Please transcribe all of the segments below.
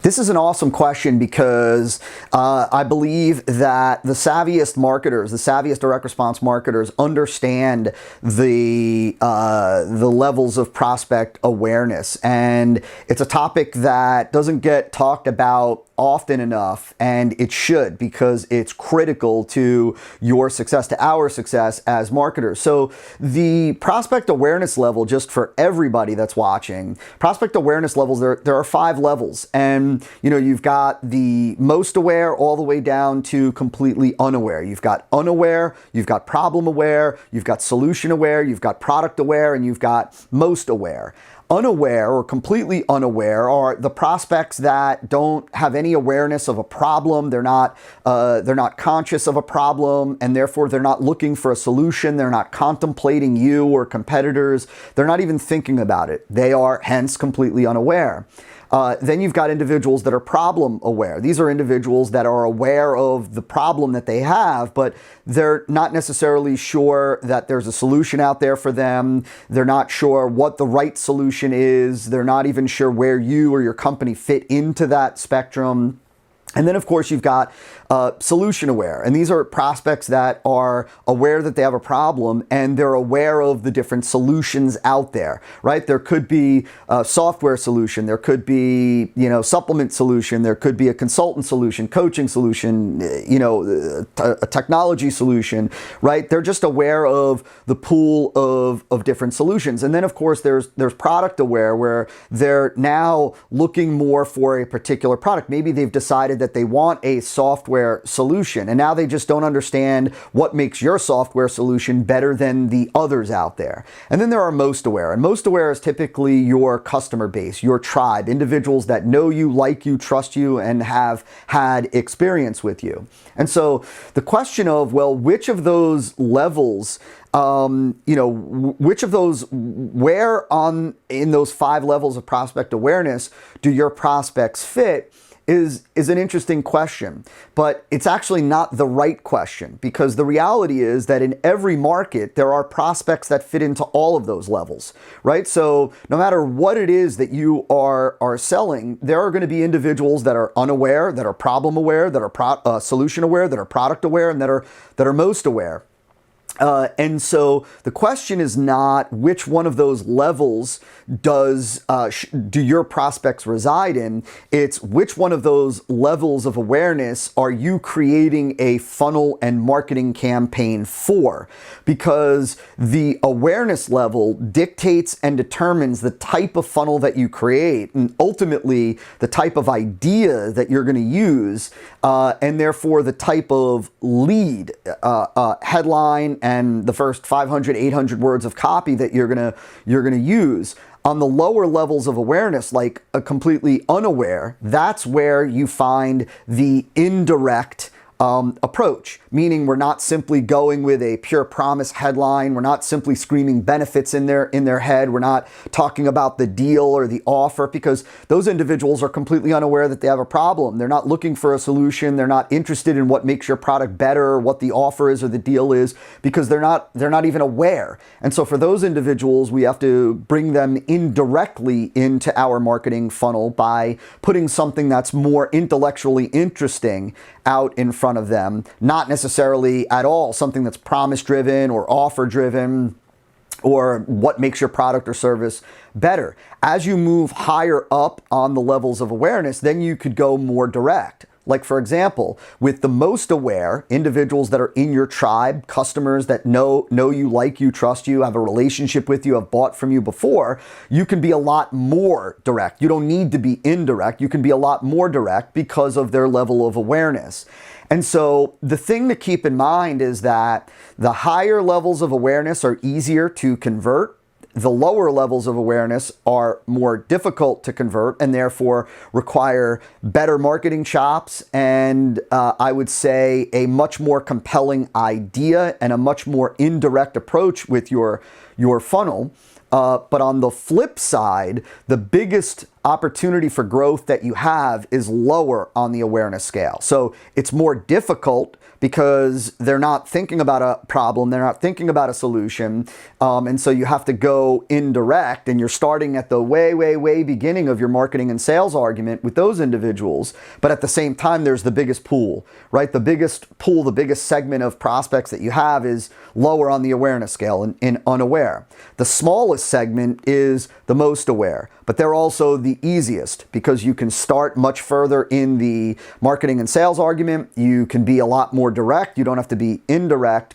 This is an awesome question because I believe that the savviest marketers, the savviest direct response marketers, understand the levels of prospect awareness, and it's a topic that doesn't get talked about often enough, and it should, because it's critical to your success, to our success as marketers. So the prospect awareness level, just for everybody that's watching, prospect awareness levels, there are 5 levels, and you've got the most aware all the way down to completely unaware. You've got unaware, you've got problem aware, you've got solution aware, you've got product aware, and you've got most aware. Unaware or completely unaware are the prospects that don't have any awareness of a problem. They're not conscious of a problem, and therefore they're not looking for a solution. They're not contemplating you or competitors. They're not even thinking about it. They are hence completely unaware. Then you've got individuals that are problem aware. These are individuals that are aware of the problem that they have, but they're not necessarily sure that there's a solution out there for them. They're not sure what the right solution is. They're not even sure where you or your company fit into that spectrum. And then, of course, you've got solution aware. And these are prospects that are aware that they have a problem, and they're aware of the different solutions out there, right? There could be a software solution. There could be, supplement solution. There could be a consultant solution, coaching solution, a technology solution, right? They're just aware of the pool of different solutions. And then, of course, there's product aware, where they're now looking more for a particular product. Maybe they've decided that they want a software solution, and now they just don't understand what makes your software solution better than the others out there. And then there are most aware, and most aware is typically your customer base, your tribe, individuals that know you, like you, trust you, and have had experience with you. And so the question of, well, which of those levels, which of those, where in those 5 levels of prospect awareness do your prospects fit, is an interesting question, but it's actually not the right question, because the reality is that in every market there are prospects that fit into all of those levels, right? So no matter what it is that you are selling, there are going to be individuals that are unaware, that are problem aware, that are solution aware, that are product aware, and that are most aware. And so the question is not which one of those levels do your prospects reside in. It's which one of those levels of awareness are you creating a funnel and marketing campaign for? Because the awareness level dictates and determines the type of funnel that you create, and ultimately the type of idea that you're going to use, and therefore the type of lead, headline, and the first 500, 800 words of copy that you're gonna use. On the lower levels of awareness, like a completely unaware, that's where you find the indirect approach, meaning we're not simply going with a pure promise headline. We're not simply screaming benefits in their head. We're not talking about the deal or the offer, because those individuals are completely unaware that they have a problem. They're not looking for a solution. They're not interested in what makes your product better, or what the offer is or the deal is, because they're not even aware. And so for those individuals, we have to bring them indirectly into our marketing funnel by putting something that's more intellectually interesting out in front of them, not necessarily at all something that's promise driven or offer driven or what makes your product or service better. As you move higher up on the levels of awareness, then you could go more direct. Like, for example, with the most aware, individuals that are in your tribe, customers that know you, like you, trust you, have a relationship with you, have bought from you before, you can be a lot more direct. You don't need to be indirect. You can be a lot more direct because of their level of awareness. And so the thing to keep in mind is that the higher levels of awareness are easier to convert. The lower levels of awareness are more difficult to convert, and therefore require better marketing chops, and I would say a much more compelling idea and a much more indirect approach with your funnel. But on the flip side, the biggest opportunity for growth that you have is lower on the awareness scale. So it's more difficult because they're not thinking about a problem, they're not thinking about a solution, and so you have to go indirect, and you're starting at the way beginning of your marketing and sales argument with those individuals. But at the same time, there's the biggest pool, right? The biggest pool, the biggest segment of prospects that you have is lower on the awareness scale and unaware. The smallest segment is the most aware, but they're also the easiest because you can start much further in the marketing and sales argument. You can be a lot more direct. You don't have to be indirect,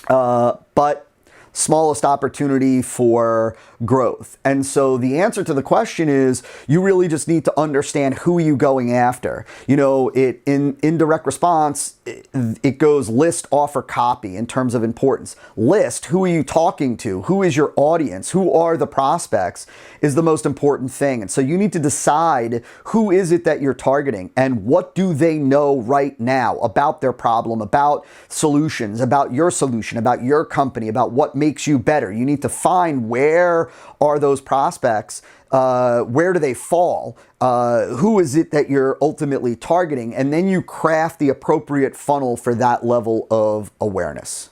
but smallest opportunity for growth. And so the answer to the question is you really just need to understand who you're going after. You know, in indirect response, it goes list, offer, copy in terms of importance. List, who are you talking to? Who is your audience? Who are the prospects is the most important thing. And so you need to decide who is it that you're targeting and what do they know right now about their problem, about solutions, about your solution, about your company, about what makes you better. You need to find where are those prospects, where do they fall, who is it that you're ultimately targeting, and then you craft the appropriate funnel for that level of awareness.